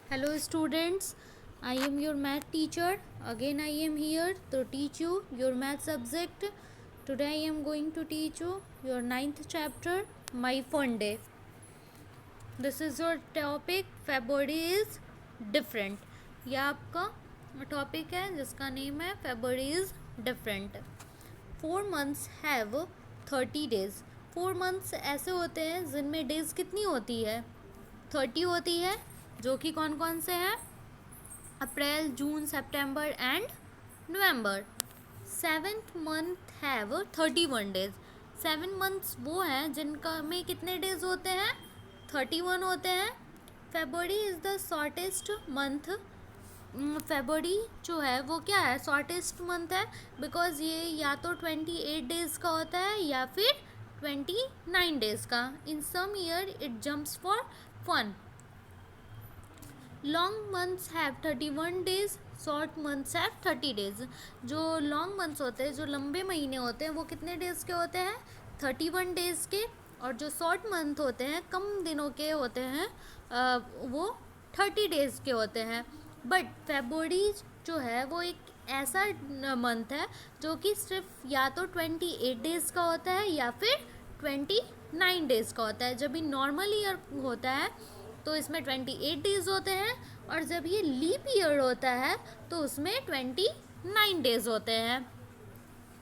Hello students, I am your math teacher. Again I am here to teach you your math subject. Today I am going to teach you your ninth chapter, My Fun Day. This is your topic, February is different. यह आपका topic है जिसका name है February is different. 4 months have 30 days. 4 months ऐसे होते हैं जिनमें days कितनी होती है 30 होती है, जो कि कौन कौन से हैं April, June, September and November. 7th month have 31 days. 7 months वो हैं जिनका में कितने डेज होते हैं 31 होते हैं. February is the shortest month. February जो है वो क्या है, शॉर्टेस्ट मंथ है, बिकॉज ये या तो 28 डेज़ का होता है या फिर 29 डेज़ का. In some year it jumps for fun. Long months have 31 days, short months have 30 days. जो लॉन्ग मंथ्स होते हैं, जो लंबे महीने होते हैं, वो कितने डेज़ के होते हैं 31 डेज़ के. और जो शॉर्ट मंथ होते हैं, कम दिनों के होते हैं, वो 30 डेज़ के होते हैं. बट फेबररी जो है वो एक ऐसा मंथ है जो कि सिर्फ या तो 28 डेज़ का होता है या फिर 29 डेज़ का होता है. जब भी नॉर्मल ईयर होता है तो इसमें 28 डेज़ होते हैं, और जब ये लीप ईयर होता है तो उसमें 29 डेज़ होते हैं.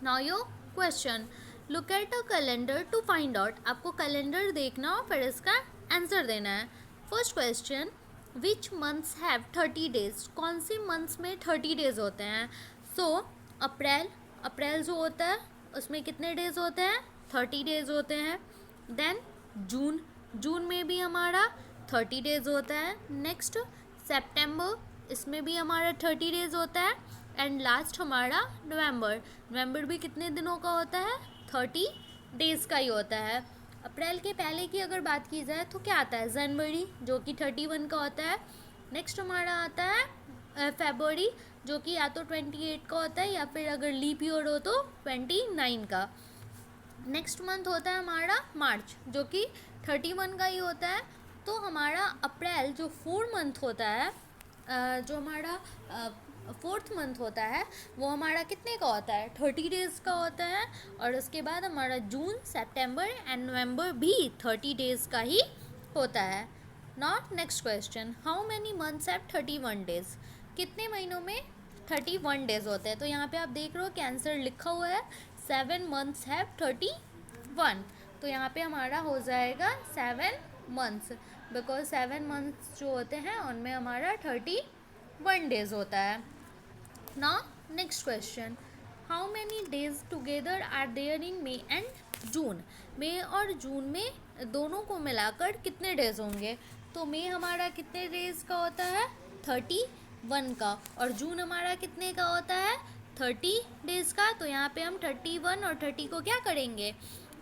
Now your question, look at a calendar to find out. आपको कैलेंडर देखना और फिर इसका आंसर देना है. First question, which months have 30 days. कौन से मंथ्स में 30 डेज होते हैं. सो अप्रैल, अप्रैल जो होता है उसमें कितने डेज होते हैं 30 डेज होते हैं. देन जून, जून में भी हमारा 30 डेज होता है. नेक्स्ट सितंबर, इसमें भी हमारा 30 डेज होता है. एंड लास्ट हमारा नवंबर, नवंबर भी कितने दिनों का होता है 30 डेज़ का ही होता है. अप्रैल के पहले की अगर बात की जाए तो क्या आता है जनवरी, जो कि 31 का होता है. नेक्स्ट हमारा आता है फेबररी, जो कि या तो 28 का होता है या फिर अगर लीप ईयर हो तो 29 का. नेक्स्ट मंथ होता है हमारा मार्च, जो कि 31 का ही होता है. तो हमारा अप्रैल जो 4 मंथ होता है, जो हमारा 4th मंथ होता है, वो हमारा कितने का होता है 30 डेज़ का होता है. और उसके बाद हमारा जून, सितंबर एंड नवंबर भी 30 डेज़ का ही होता है. Not next question, how many months have 31 days. कितने महीनों में 31 डेज़ होते हैं. तो यहाँ पे आप देख रहे हो कि आंसर लिखा हुआ है 7 मंथ्स हैव 31. तो यहाँ पे हमारा हो जाएगा 7 मंथ्स, बिकॉज 7 मंथ्स जो होते हैं उनमें हमारा 31 डेज़ होता है. Now next question, how many days together are there in May and June. मई और जून में दोनों को मिलाकर कितने डेज होंगे. तो मई हमारा कितने डेज का होता है 31 का, और जून हमारा कितने का होता है 30 डेज का. तो यहाँ पे हम 31 और 30 को क्या करेंगे,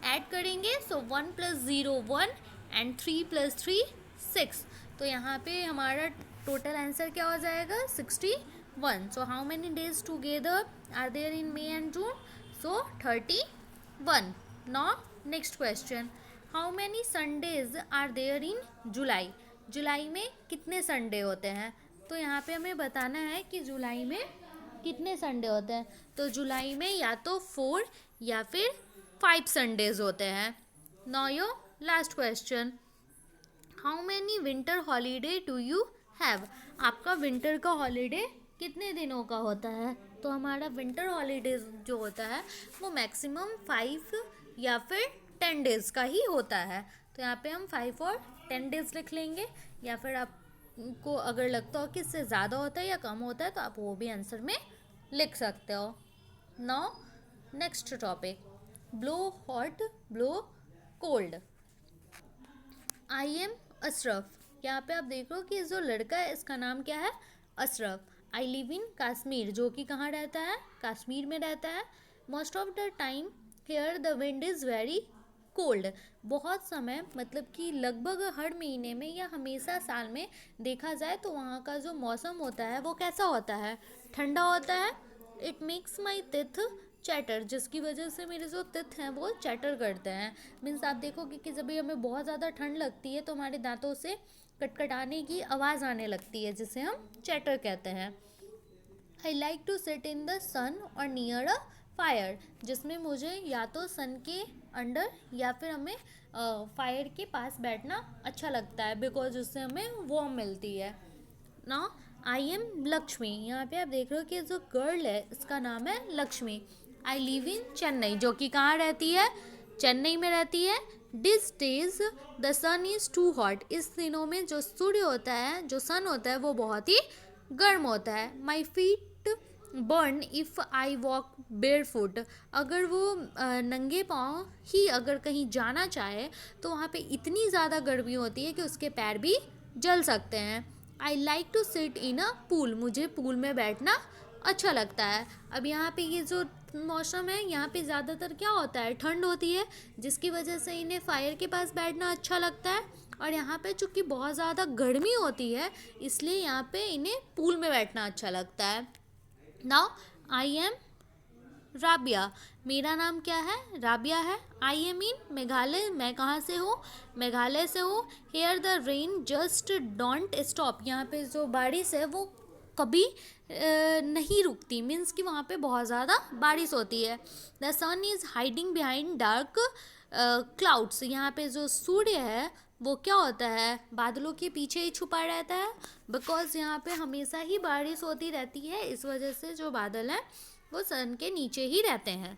ऐड करेंगे. सो 1 + 0 1 एंड 3 + 3 6. तो यहाँ पे हमारा टोटल आंसर क्या हो जाएगा 61. So how many days together are there in May and June. So 31. Now next question, how many Sundays are there in July. जुलाई में कितने संडे होते हैं. तो यहाँ पे हमें बताना है कि जुलाई में कितने संडे होते हैं. तो जुलाई में या तो 4 या फिर 5 संडेज होते हैं. Now your last question, how many winter holiday do you have. आपका विंटर का हॉलीडे कितने दिनों का होता है. तो हमारा विंटर हॉलीडे जो होता है वो मैक्सिमम 5 या फिर 10 डेज़ का ही होता है. तो यहाँ पे हम 5 और 10 डेज़ लिख लेंगे, या फिर आपको अगर लगता हो कि इससे ज़्यादा होता है या कम होता है तो आप वो भी आंसर में लिख सकते हो. Now next topic, blow hot blow cold. I am Ashraf. यहाँ पे आप देख रहे हो कि जो लड़का है इसका नाम क्या है अशरफ. आई लिव इन कश्मीर, जो कि कहाँ रहता है कश्मीर में रहता है. Most of the time here the wind is very cold. बहुत समय मतलब कि लगभग हर महीने में या हमेशा साल में देखा जाए तो वहाँ का जो मौसम होता है वो कैसा होता है, ठंडा होता है. It makes my teeth chatter, जिसकी वजह से मेरे जो तिथ हैं वो चैटर करते हैं. मीन्स आप देखोगे कि जब भी हमें बहुत ज़्यादा ठंड लगती है तो हमारे दांतों से कटकटाने की आवाज़ आने लगती है, जिसे हम चैटर कहते हैं। I like to sit in the sun और नियर अ फायर, जिसमें मुझे या तो सन के अंडर या फिर हमें फायर के पास बैठना अच्छा लगता है, बिकॉज उससे हमें वार्म मिलती है। ना आई एम लक्ष्मी, यहाँ पे आप देख रहे हो कि जो गर्ल है इसका नाम है Lakshmi. I live in Chennai, जो कि कहाँ रहती है, चेन्नई में रहती है। This days the sun is too hot, इस दिनों में जो सूर्य होता है, जो सन होता है, वो बहुत ही गर्म होता है। My feet burn if I walk bear foot, अगर वो नंगे पाँव ही अगर कहीं जाना चाहे तो वहाँ पे इतनी ज़्यादा गर्मी होती है कि उसके पैर भी जल सकते हैं। I like to sit in a pool, मुझे पूल में बैठना अच्छा लगता है। अब यहाँ पे ये जो मौसम है, यहाँ पे ज़्यादातर क्या होता है, ठंड होती है, जिसकी वजह से इन्हें फायर के पास बैठना अच्छा लगता है। और यहाँ पे चूँकि बहुत ज़्यादा गर्मी होती है, इसलिए यहाँ पे इन्हें पूल में बैठना अच्छा लगता है। नाउ आई एम राबिया, मेरा नाम क्या है, राबिया है। आई एम इन मेघालय, मैं कहाँ से हूँ, मेघालय से हूँ। Here the rain just don't stop, यहाँ पे जो बारिश है वो कभी नहीं रुकती, मीन्स कि वहाँ पे बहुत ज़्यादा बारिश होती है। The sun is hiding behind dark clouds, यहाँ पे जो सूर्य है वो क्या होता है, बादलों के पीछे ही छुपा रहता है, बिकॉज यहाँ पे हमेशा ही बारिश होती रहती है, इस वजह से जो बादल हैं वो सन के नीचे ही रहते हैं।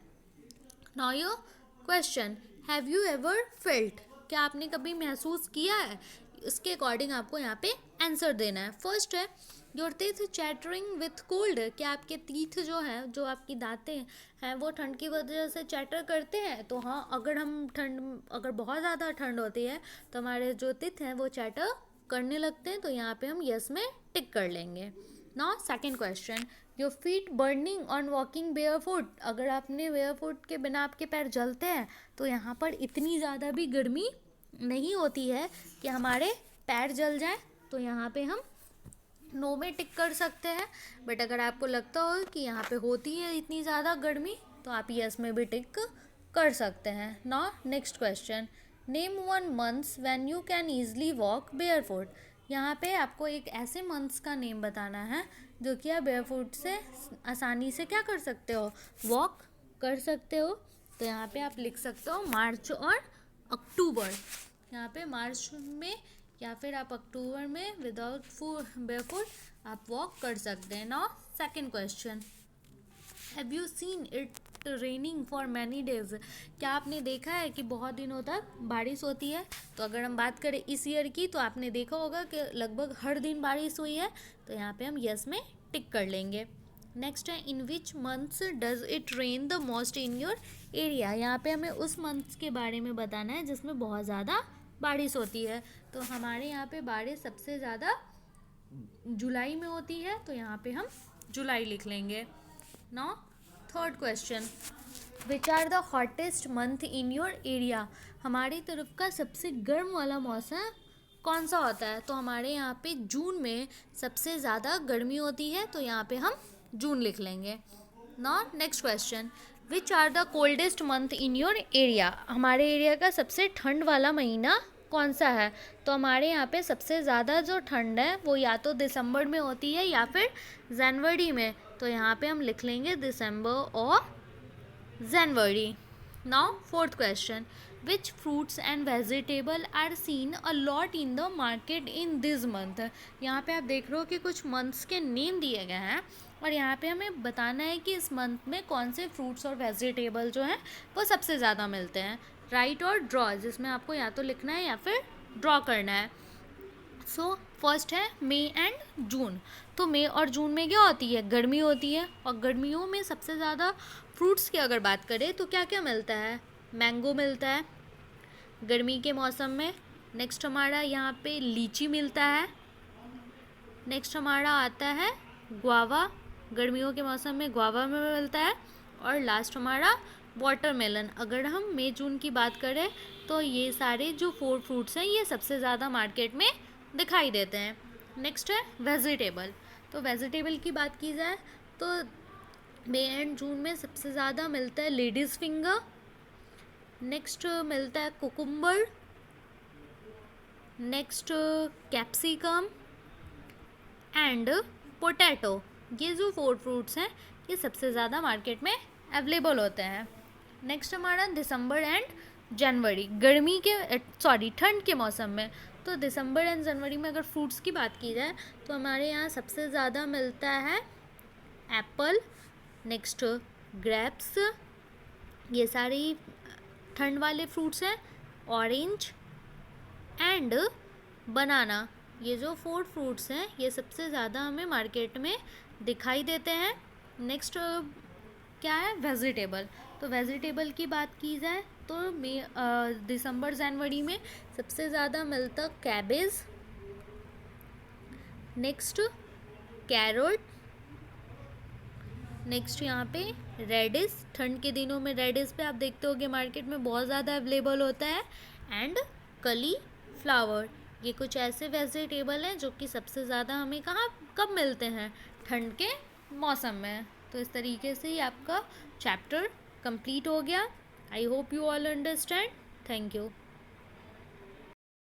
Now your question, have you ever felt, क्या आपने कभी महसूस किया है, इसके अकॉर्डिंग आपको यहाँ पे आंसर देना है। फर्स्ट है your teeth chattering with cold, क्या आपके टीथ जो हैं, जो आपकी दांतें हैं, वो ठंड की वजह से चैटर करते हैं। तो हाँ, अगर बहुत ज़्यादा ठंड होती है तो हमारे जो टीथ हैं वो चैटर करने लगते हैं, तो यहाँ पे हम यस में टिक कर लेंगे। Now second question, your feet burning on walking bear foot, अगर आपने बेयर फुट के बिना आपके पैर जलते हैं तो यहाँ पर इतनी ज़्यादा भी गर्मी नहीं होती है कि हमारे पैर जल जाए, तो यहाँ पे हम नो में टिक कर सकते हैं। बट अगर आपको लगता हो कि यहाँ पे होती है इतनी ज़्यादा गर्मी, तो आप यस में भी टिक कर सकते हैं। Now next question, name one months when you can easily walk bear foot, यहाँ पे आपको एक ऐसे मंथ्स का नेम बताना है जो कि आप बेयर फुट से आसानी से क्या कर सकते हो, वॉक कर सकते हो। तो यहाँ पे आप लिख सकते हो मार्च और अक्टूबर, यहाँ पे मार्च में या फिर आप अक्टूबर में विदाउट बेयर फुट आप वॉक कर सकते हैं। Now second question, have you seen it raining for many days, क्या आपने देखा है कि बहुत दिनों तक बारिश होती है। तो अगर हम बात करें इस ईयर की, तो आपने देखा होगा कि लगभग हर दिन बारिश हुई है, तो यहाँ पे हम यस में टिक कर लेंगे। नेक्स्ट है in which months does it rain the most in your area, यहाँ पे हमें उस मंथ्स के बारे में बताना है जिसमें बहुत ज़्यादा बारिश होती है। तो हमारे यहाँ पे बारिश सबसे ज़्यादा जुलाई में होती है, तो यहाँ पे हम जुलाई लिख लेंगे। Now third question, which are the hottest month in your area, हमारी तरफ का सबसे गर्म वाला मौसम कौन सा होता है। तो हमारे यहाँ पे जून में सबसे ज़्यादा गर्मी होती है, तो यहाँ पे हम जून लिख लेंगे। Now next question, which are the coldest month in your area, हमारे एरिया का सबसे ठंड वाला महीना कौन सा है। तो हमारे यहाँ पे सबसे ज़्यादा जो ठंड है वो या तो दिसंबर में होती है या फिर जनवरी में, तो यहाँ पे हम लिख लेंगे दिसंबर और जनवरी। Now fourth question, which fruits and vegetable are seen a lot in the market in this month, यहाँ पे आप देख रहे हो कि कुछ मंथ्स के नेम दिए गए हैं और यहाँ पे हमें बताना है कि इस मंथ में कौन से फ्रूट्स और वेजिटेबल जो हैं वो सबसे ज़्यादा मिलते हैं। राइट और ड्रॉ, जिसमें आपको या तो लिखना है या फिर ड्रॉ करना है। सो फर्स्ट है मई एंड जून, तो मई और जून में क्या होती है, गर्मी होती है, और गर्मियों में सबसे ज़्यादा फ्रूट्स की अगर बात करें तो क्या क्या मिलता है, मैंगो मिलता है गर्मी के मौसम में। नेक्स्ट हमारा यहाँ पे लीची मिलता है। नेक्स्ट हमारा आता है गुआवा, गर्मियों के मौसम में गुआवा में मिलता है। और लास्ट हमारा वाटरमेलन। अगर हम मई जून की बात करें तो ये सारे जो 4 फ्रूट्स हैं ये सबसे ज़्यादा मार्केट में दिखाई देते हैं। नेक्स्ट है वेजिटेबल, तो वेजिटेबल की बात की जाए तो मई एंड जून में सबसे ज़्यादा मिलता है लेडीज़ फिंगर। नेक्स्ट मिलता है cucumber, next capsicum and potato, ये जो 4 फ्रूट्स हैं ये सबसे ज़्यादा मार्केट में अवेलेबल होते हैं। नेक्स्ट हमारा दिसंबर एंड जनवरी, गर्मी के ठंड के मौसम में। तो दिसंबर एंड जनवरी में अगर फ्रूट्स की बात की जाए तो हमारे यहाँ सबसे ज़्यादा मिलता है एप्पल, नेक्स्ट ग्रेप्स, ये सारे ठंड वाले फ्रूट्स हैं, ऑरेंज एंड बनाना। ये जो 4 फ्रूट्स हैं ये सबसे ज़्यादा हमें मार्केट में दिखाई देते हैं। नेक्स्ट क्या है, वेजिटेबल। तो वेजिटेबल की बात की जाए तो दिसंबर जनवरी में सबसे ज़्यादा मिलता कैबेज, नेक्स्ट कैरेट, नेक्स्ट यहाँ पे रेडिस, ठंड के दिनों में रेडिस पे आप देखते होगे मार्केट में बहुत ज़्यादा अवेलेबल होता है, एंड कली फ्लावर। ये कुछ ऐसे वेजिटेबल हैं जो कि सबसे ज़्यादा हमें कहाँ कब मिलते हैं, ठंड के मौसम में। तो इस तरीके से ही आपका चैप्टर कंप्लीट हो गया। I hope you all understand. Thank you.